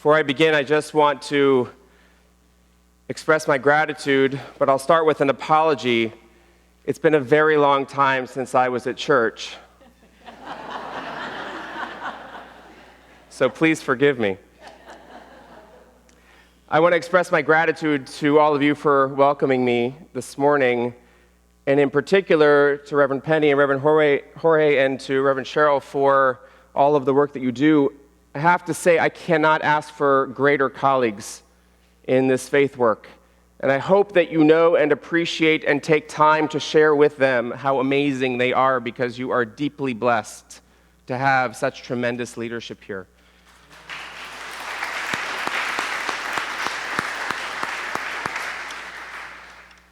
Before I begin, I just want to express my gratitude, but I'll start with an apology. It's been a very long time since I was at church. So please forgive me. I want to express my gratitude to all of you for welcoming me this morning, and in particular to Reverend Penny and Reverend Jorge and to Reverend Cheryl for all of the work that you do. I have to say I cannot ask for greater colleagues in this faith work, and I hope that you know and appreciate and take time to share with them how amazing they are, because you are deeply blessed to have such tremendous leadership here.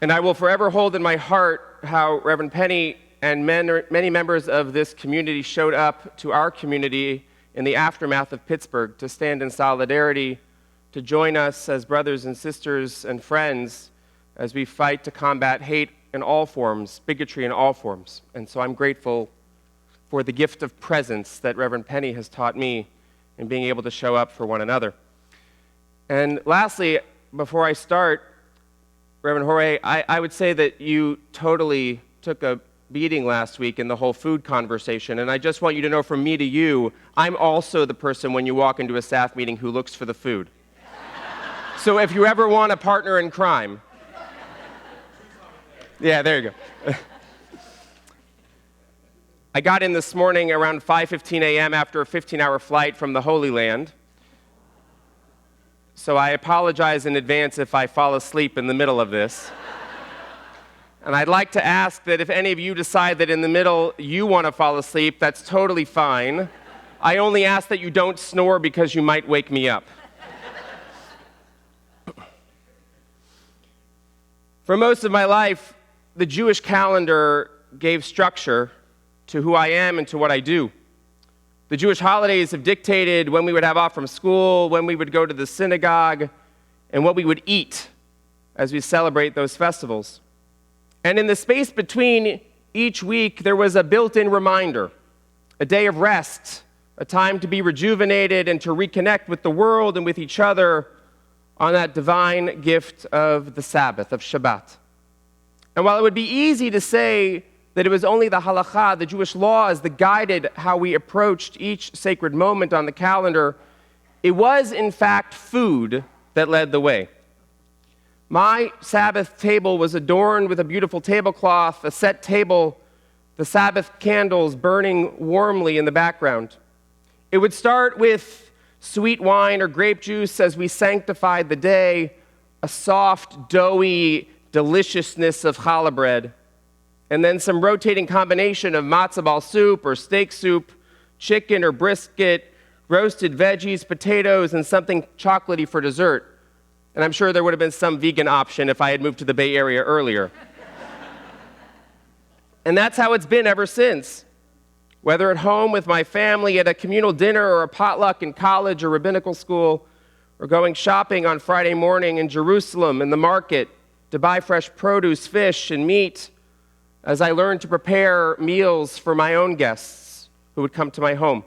And I will forever hold in my heart how Reverend Penny and many members of this community showed up to our community in the aftermath of Pittsburgh to stand in solidarity, to join us as brothers and sisters and friends as we fight to combat hate in all forms, bigotry in all forms. And so I'm grateful for the gift of presence that Reverend Penny has taught me in being able to show up for one another. And lastly, before I start, Reverend Jorge, I would say that you totally took a beating last week in the whole food conversation, and I just want you to know from me to you, I'm also the person when you walk into a staff meeting who looks for the food. So if you ever want a partner in crime, yeah, there you go. I got in this morning around 5:15 a.m. after a 15-hour flight from the Holy Land. So I apologize in advance if I fall asleep in the middle of this. And I'd like to ask that if any of you decide that in the middle you want to fall asleep, that's totally fine. I only ask that you don't snore because you might wake me up. For most of my life, the Jewish calendar gave structure to who I am and to what I do. The Jewish holidays have dictated when we would have off from school, when we would go to the synagogue, and what we would eat as we celebrate those festivals. And in the space between each week, there was a built-in reminder, a day of rest, a time to be rejuvenated and to reconnect with the world and with each other on that divine gift of the Sabbath, of Shabbat. And while it would be easy to say that it was only the halakha, the Jewish laws, that guided how we approached each sacred moment on the calendar, it was, in fact, food that led the way. My Sabbath table was adorned with a beautiful tablecloth, a set table, the Sabbath candles burning warmly in the background. It would start with sweet wine or grape juice as we sanctified the day, a soft, doughy deliciousness of challah bread, and then some rotating combination of matzo ball soup or steak soup, chicken or brisket, roasted veggies, potatoes, and something chocolatey for dessert. And I'm sure there would have been some vegan option if I had moved to the Bay Area earlier. And that's how it's been ever since. Whether at home with my family, at a communal dinner, or a potluck in college or rabbinical school, or going shopping on Friday morning in Jerusalem in the market to buy fresh produce, fish, and meat, as I learned to prepare meals for my own guests who would come to my home.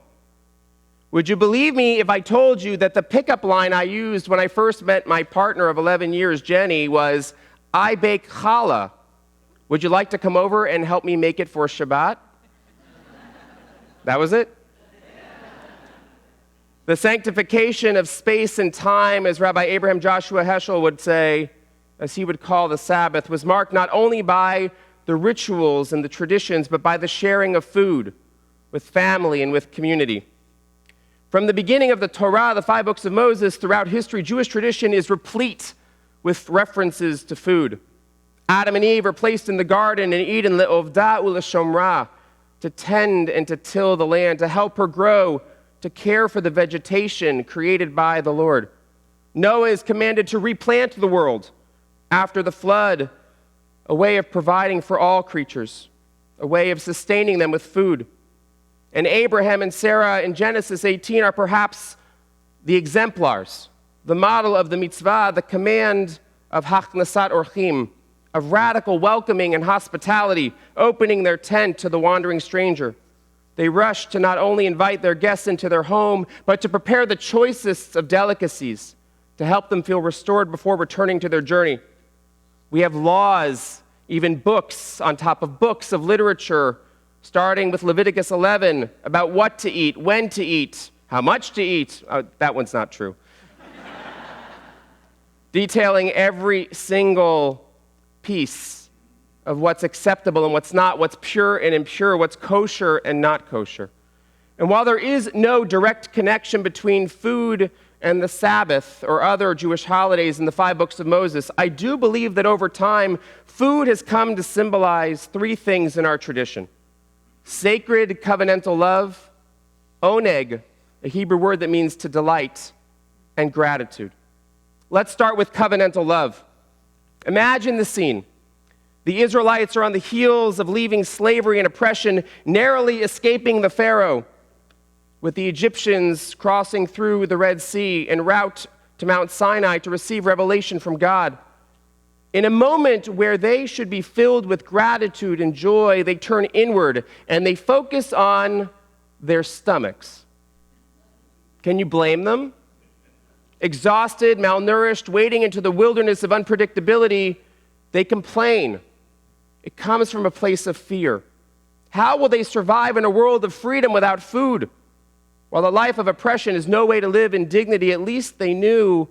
Would you believe me if I told you that the pickup line I used when I first met my partner of 11 years, Jenny, was, "I bake challah. Would you like to come over and help me make it for Shabbat?" That was it. The sanctification of space and time, as Rabbi Abraham Joshua Heschel would say, as he would call the Sabbath, was marked not only by the rituals and the traditions, but by the sharing of food with family and with community. From the beginning of the Torah, the 5 books of Moses, throughout history, Jewish tradition is replete with references to food. Adam and Eve are placed in the garden in Eden, le'ovda u'leshomra, to tend and to till the land, to help her grow, to care for the vegetation created by the Lord. Noah is commanded to replant the world after the flood, a way of providing for all creatures, a way of sustaining them with food. And Abraham and Sarah in Genesis 18 are perhaps the exemplars, the model of the mitzvah, the command of hachnasat orchim, of radical welcoming and hospitality, opening their tent to the wandering stranger. They rush to not only invite their guests into their home, but to prepare the choicest of delicacies to help them feel restored before returning to their journey. We have laws, even books on top of books of literature, starting with Leviticus 11, about what to eat, when to eat, how much to eat. That one's not true. Detailing every single piece of what's acceptable and what's not, what's pure and impure, what's kosher and not kosher. And while there is no direct connection between food and the Sabbath or other Jewish holidays in the 5 books of Moses, I do believe that over time, food has come to symbolize 3 things in our tradition: sacred covenantal love, Oneg, a Hebrew word that means to delight, and gratitude. Let's start with covenantal love. Imagine the scene. The Israelites are on the heels of leaving slavery and oppression, narrowly escaping the Pharaoh, with the Egyptians crossing through the Red Sea en route to Mount Sinai to receive revelation from God. In a moment where they should be filled with gratitude and joy, they turn inward and they focus on their stomachs. Can you blame them? Exhausted, malnourished, wading into the wilderness of unpredictability, they complain. It comes from a place of fear. How will they survive in a world of freedom without food? While a life of oppression is no way to live in dignity, at least they knew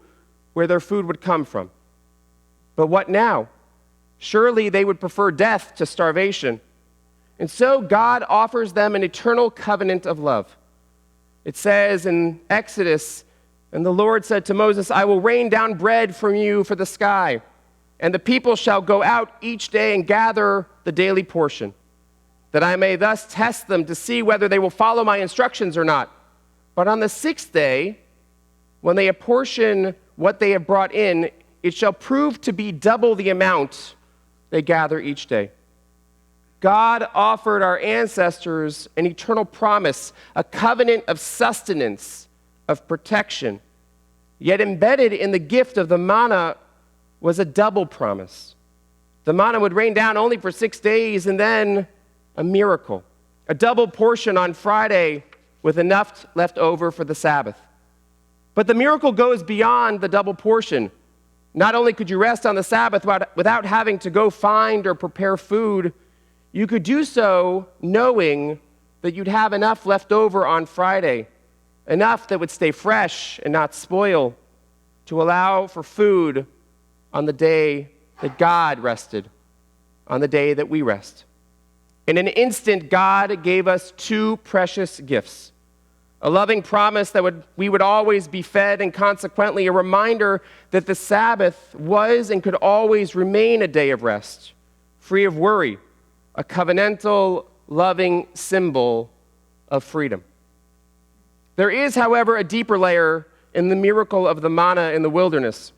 where their food would come from. But what now? Surely they would prefer death to starvation. And so God offers them an eternal covenant of love. It says in Exodus, "And the Lord said to Moses, I will rain down bread from you for the sky, and the people shall go out each day and gather the daily portion, that I may thus test them to see whether they will follow my instructions or not. But on the 6th day, when they apportion what they have brought in, it shall prove to be double the amount they gather each day." God offered our ancestors an eternal promise, a covenant of sustenance, of protection. Yet embedded in the gift of the manna was a double promise. The manna would rain down only for 6 days, and then a miracle, a double portion on Friday with enough left over for the Sabbath. But the miracle goes beyond the double portion. Not only could you rest on the Sabbath without having to go find or prepare food, you could do so knowing that you'd have enough left over on Friday, enough that would stay fresh and not spoil, to allow for food on the day that God rested, on the day that we rest. In an instant, God gave us 2 precious gifts: a loving promise that we would always be fed, and consequently a reminder that the Sabbath was and could always remain a day of rest, free of worry, a covenantal, loving symbol of freedom. There is, however, a deeper layer in the miracle of the manna in the wilderness.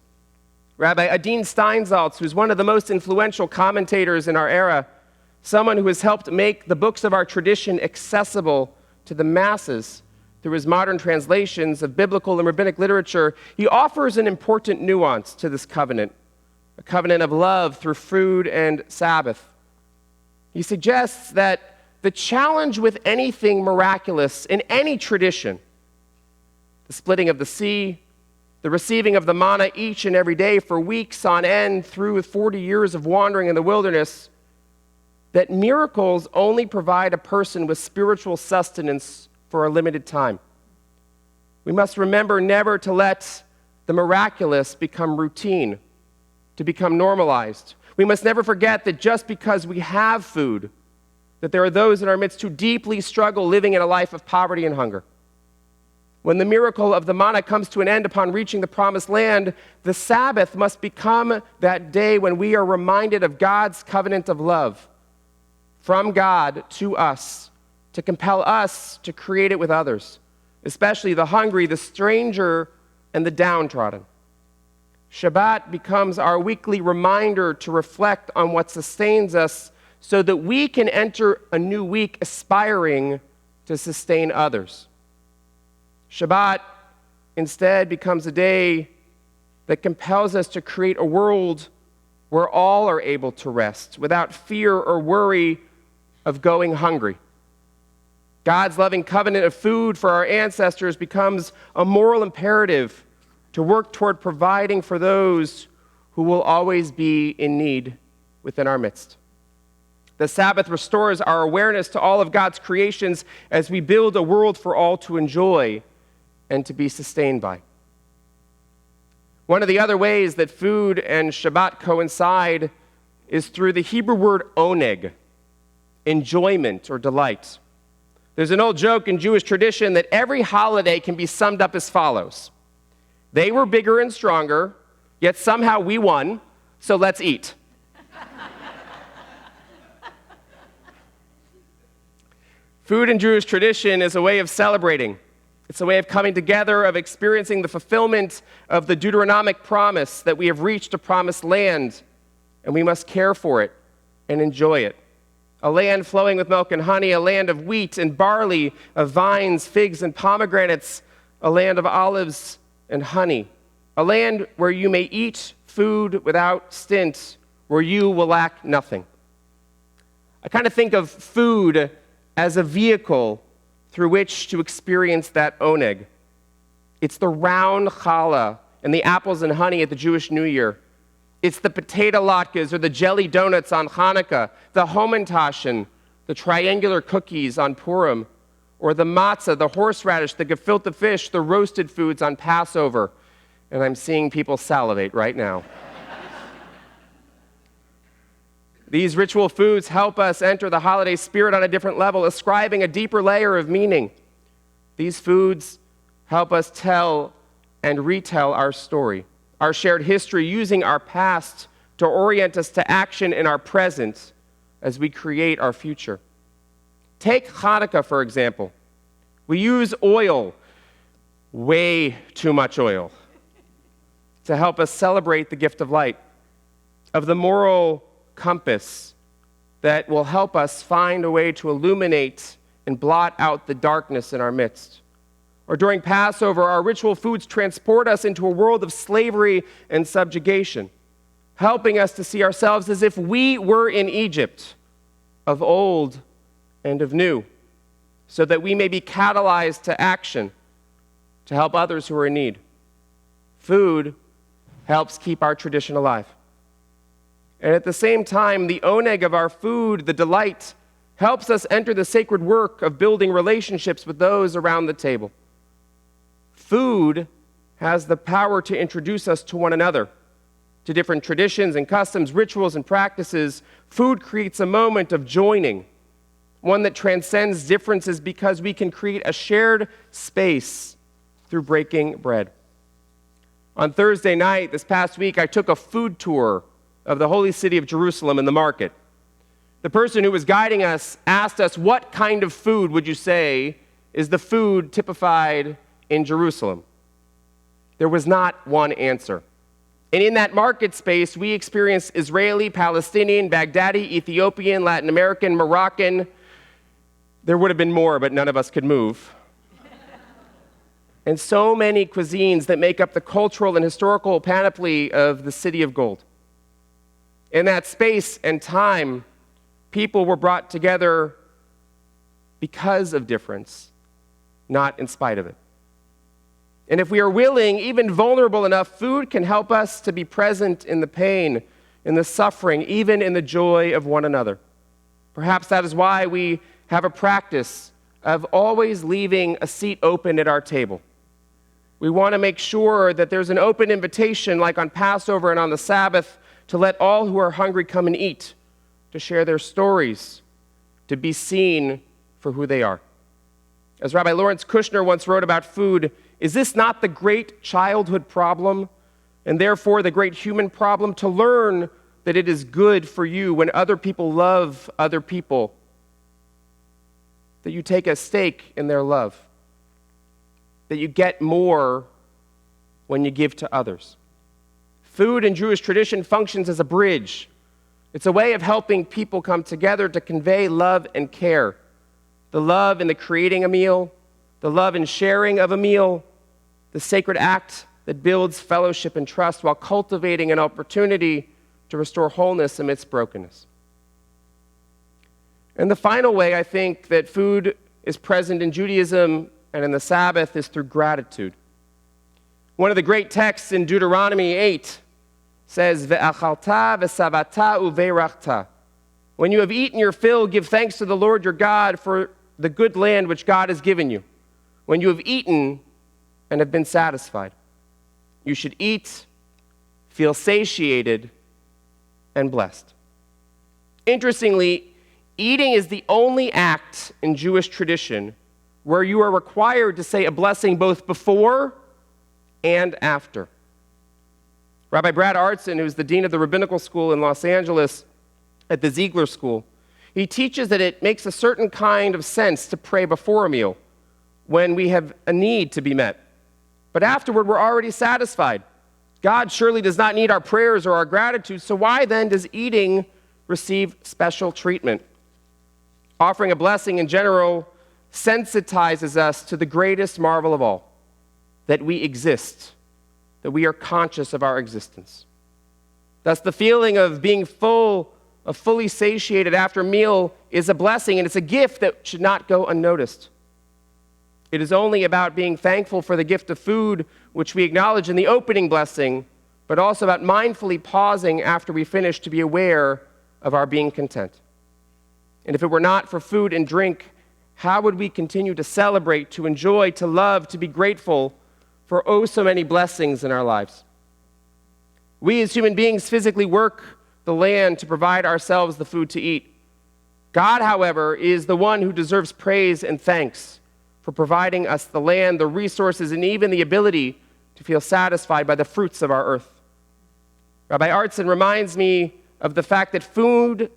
Rabbi Adin Steinsaltz, who's one of the most influential commentators in our era, someone who has helped make the books of our tradition accessible to the masses through his modern translations of biblical and rabbinic literature, he offers an important nuance to this covenant, a covenant of love through food and Sabbath. He suggests that the challenge with anything miraculous in any tradition, the splitting of the sea, the receiving of the manna each and every day for weeks on end through 40 years of wandering in the wilderness, that miracles only provide a person with spiritual sustenance for a limited time. We must remember never to let the miraculous become routine, to become normalized. We must never forget that just because we have food, that there are those in our midst who deeply struggle living in a life of poverty and hunger. When the miracle of the manna comes to an end upon reaching the promised land, the Sabbath must become that day when we are reminded of God's covenant of love from God to us, to compel us to create it with others, especially the hungry, the stranger, and the downtrodden. Shabbat becomes our weekly reminder to reflect on what sustains us so that we can enter a new week aspiring to sustain others. Shabbat instead becomes a day that compels us to create a world where all are able to rest without fear or worry of going hungry. God's loving covenant of food for our ancestors becomes a moral imperative to work toward providing for those who will always be in need within our midst. The Sabbath restores our awareness to all of God's creations as we build a world for all to enjoy and to be sustained by. One of the other ways that food and Shabbat coincide is through the Hebrew word oneg, enjoyment or delight. There's an old joke in Jewish tradition that every holiday can be summed up as follows. They were bigger and stronger, yet somehow we won, so let's eat. Food in Jewish tradition is a way of celebrating. It's a way of coming together, of experiencing the fulfillment of the Deuteronomic promise that we have reached a promised land, and we must care for it and enjoy it. A land flowing with milk and honey, a land of wheat and barley, of vines, figs, and pomegranates, a land of olives and honey, a land where you may eat food without stint, where you will lack nothing. I kind of think of food as a vehicle through which to experience that oneg. It's the round challah and the apples and honey at the Jewish New Year. It's the potato latkes or the jelly donuts on Hanukkah, the homentashen, the triangular cookies on Purim, or the matzah, the horseradish, the gefilte fish, the roasted foods on Passover. And I'm seeing people salivate right now. These ritual foods help us enter the holiday spirit on a different level, ascribing a deeper layer of meaning. These foods help us tell and retell our story, our shared history, using our past to orient us to action in our present as we create our future. Take Hanukkah, for example. We use oil, way too much oil, to help us celebrate the gift of light, of the moral compass that will help us find a way to illuminate and blot out the darkness in our midst. Or during Passover, our ritual foods transport us into a world of slavery and subjugation, helping us to see ourselves as if we were in Egypt, of old and of new, so that we may be catalyzed to action to help others who are in need. Food helps keep our tradition alive. And at the same time, the oneg of our food, the delight, helps us enter the sacred work of building relationships with those around the table. Food has the power to introduce us to one another, to different traditions and customs, rituals and practices. Food creates a moment of joining, one that transcends differences because we can create a shared space through breaking bread. On Thursday night this past week, I took a food tour of the holy city of Jerusalem in the market. The person who was guiding us asked us, what kind of food would you say is the food typified in Jerusalem? There was not one answer. And in that market space, we experienced Israeli, Palestinian, Baghdadi, Ethiopian, Latin American, Moroccan. There would have been more, but none of us could move. And so many cuisines that make up the cultural and historical panoply of the City of Gold. In that space and time, people were brought together because of difference, not in spite of it. And if we are willing, even vulnerable enough, food can help us to be present in the pain, in the suffering, even in the joy of one another. Perhaps that is why we have a practice of always leaving a seat open at our table. We want to make sure that there's an open invitation, like on Passover and on the Sabbath, to let all who are hungry come and eat, to share their stories, to be seen for who they are. As Rabbi Lawrence Kushner once wrote about food, is this not the great childhood problem, and therefore the great human problem, to learn that it is good for you when other people love other people, that you take a stake in their love, that you get more when you give to others. Food in Jewish tradition functions as a bridge. It's a way of helping people come together to convey love and care. The love in the creating a meal, the love in sharing of a meal, the sacred act that builds fellowship and trust while cultivating an opportunity to restore wholeness amidst brokenness. And the final way I think that food is present in Judaism and in the Sabbath is through gratitude. One of the great texts in Deuteronomy 8 says, Ve'achalta ve'savata uve'rachta. When you have eaten your fill, give thanks to the Lord your God for the good land which God has given you. When you have eaten and have been satisfied, you should eat, feel satiated, and blessed. Interestingly, eating is the only act in Jewish tradition where you are required to say a blessing both before and after. Rabbi Brad Artson, who's the dean of the rabbinical school in Los Angeles at the Ziegler School, he teaches that it makes a certain kind of sense to pray before a meal when we have a need to be met. But afterward, we're already satisfied. God surely does not need our prayers or our gratitude, so why then does eating receive special treatment? Offering a blessing in general sensitizes us to the greatest marvel of all, that we exist, that we are conscious of our existence. Thus, the feeling of being fully satiated after a meal is a blessing, and it's a gift that should not go unnoticed. It is only about being thankful for the gift of food, which we acknowledge in the opening blessing, but also about mindfully pausing after we finish to be aware of our being content. And if it were not for food and drink, how would we continue to celebrate, to enjoy, to love, to be grateful for oh so many blessings in our lives? We as human beings physically work the land to provide ourselves the food to eat. God, however, is the one who deserves praise and thanks for providing us the land, the resources, and even the ability to feel satisfied by the fruits of our earth. Rabbi Artson reminds me of the fact that food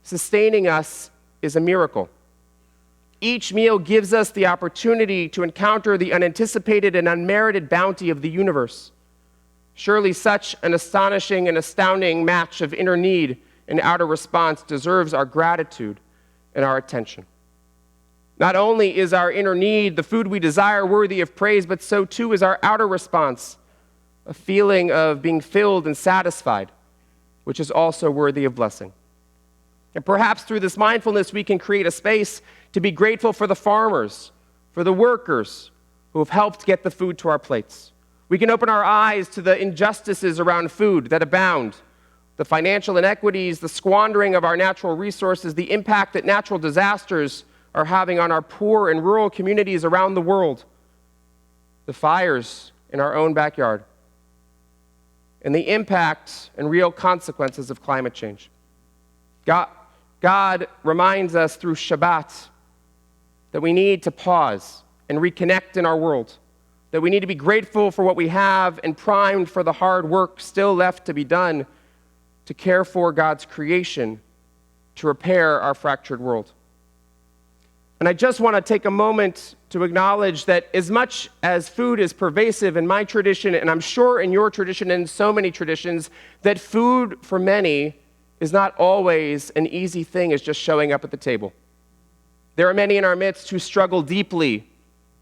sustaining us is a miracle. Each meal gives us the opportunity to encounter the unanticipated and unmerited bounty of the universe. Surely such an astonishing and astounding match of inner need and outer response deserves our gratitude and our attention. Not only is our inner need, the food we desire, worthy of praise, but so too is our outer response, a feeling of being filled and satisfied, which is also worthy of blessing. And perhaps through this mindfulness, we can create a space to be grateful for the farmers, for the workers who have helped get the food to our plates. We can open our eyes to the injustices around food that abound, the financial inequities, the squandering of our natural resources, the impact that natural disasters are having on our poor and rural communities around the world, the fires in our own backyard, and the impact and real consequences of climate change. God reminds us through Shabbat that we need to pause and reconnect in our world, that we need to be grateful for what we have and primed for the hard work still left to be done to care for God's creation, to repair our fractured world. And I just want to take a moment to acknowledge that as much as food is pervasive in my tradition, and I'm sure in your tradition and in so many traditions, that food for many is not always an easy thing as just showing up at the table. There are many in our midst who struggle deeply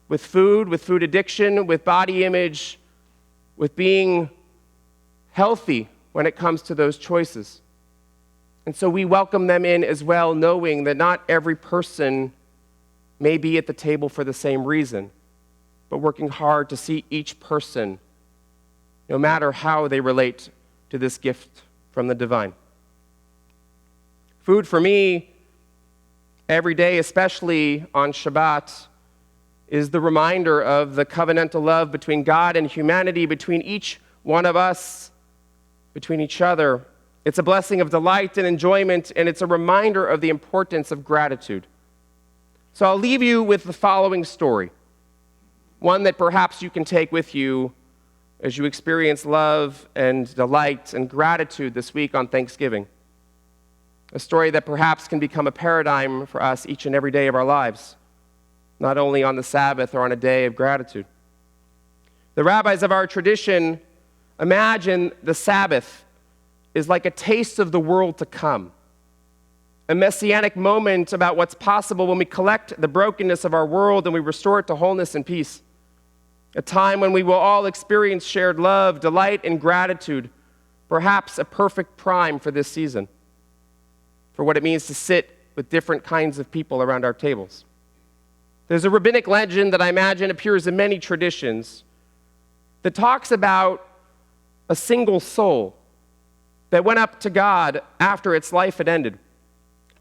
with food addiction, with body image, with being healthy when it comes to those choices. And so we welcome them in as well, knowing that not every person may be at the table for the same reason, but working hard to see each person, no matter how they relate to this gift from the divine. Food for me, every day, especially on Shabbat, is the reminder of the covenantal love between God and humanity, between each one of us, between each other. It's a blessing of delight and enjoyment, and it's a reminder of the importance of gratitude. So I'll leave you with the following story, one that perhaps you can take with you as you experience love and delight and gratitude this week on Thanksgiving. A story that perhaps can become a paradigm for us each and every day of our lives, not only on the Sabbath or on a day of gratitude. The rabbis of our tradition imagine the Sabbath is like a taste of the world to come, a messianic moment about what's possible when we collect the brokenness of our world and we restore it to wholeness and peace, a time when we will all experience shared love, delight, and gratitude, perhaps a perfect prime for this season, for what it means to sit with different kinds of people around our tables. There's a rabbinic legend that I imagine appears in many traditions that talks about a single soul that went up to God after its life had ended.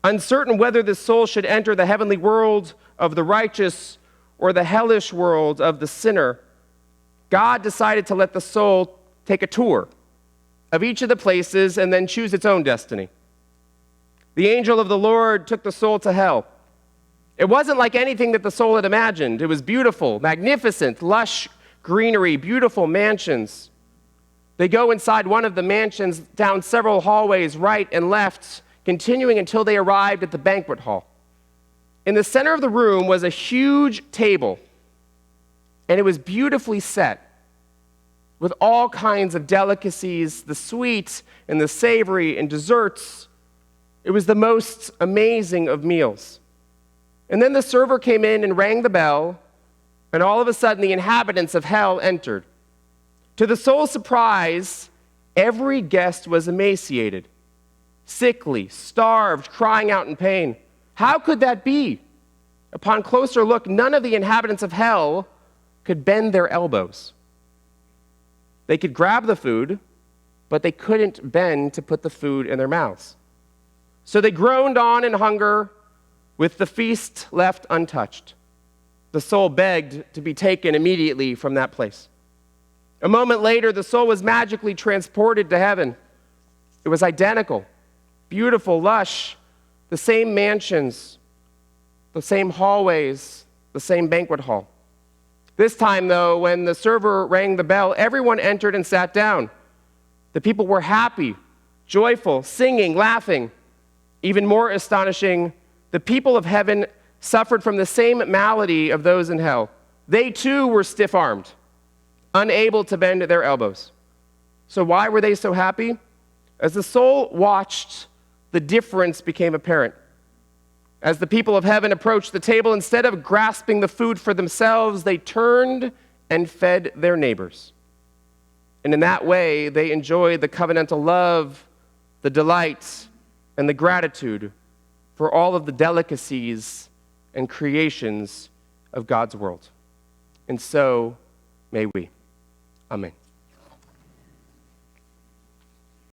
Uncertain whether this soul should enter the heavenly world of the righteous or the hellish world of the sinner, God decided to let the soul take a tour of each of the places and then choose its own destiny. The angel of the Lord took the soul to hell. It wasn't like anything that the soul had imagined. It was beautiful, magnificent, lush greenery, beautiful mansions. They go inside one of the mansions, down several hallways, right and left, continuing until they arrived at the banquet hall. In the center of the room was a huge table, and it was beautifully set with all kinds of delicacies, the sweet and the savory and desserts. It was the most amazing of meals. And then the server came in and rang the bell, and all of a sudden the inhabitants of hell entered. To the soul's surprise, every guest was emaciated, sickly, starved, crying out in pain. How could that be? Upon closer look, none of the inhabitants of hell could bend their elbows. They could grab the food, but they couldn't bend to put the food in their mouths. So they groaned on in hunger, with the feast left untouched. The soul begged to be taken immediately from that place. A moment later, the soul was magically transported to heaven. It was identical, beautiful, lush, the same mansions, the same hallways, the same banquet hall. This time, though, when the server rang the bell, everyone entered and sat down. The people were happy, joyful, singing, laughing. Even more astonishing, the people of heaven suffered from the same malady of those in hell. They too were stiff-armed, unable to bend their elbows. So why were they so happy? As the soul watched, the difference became apparent. As the people of heaven approached the table, instead of grasping the food for themselves, they turned and fed their neighbors. And in that way, they enjoyed the covenantal love, the delight, and the gratitude for all of the delicacies and creations of God's world. And so may we. Amen.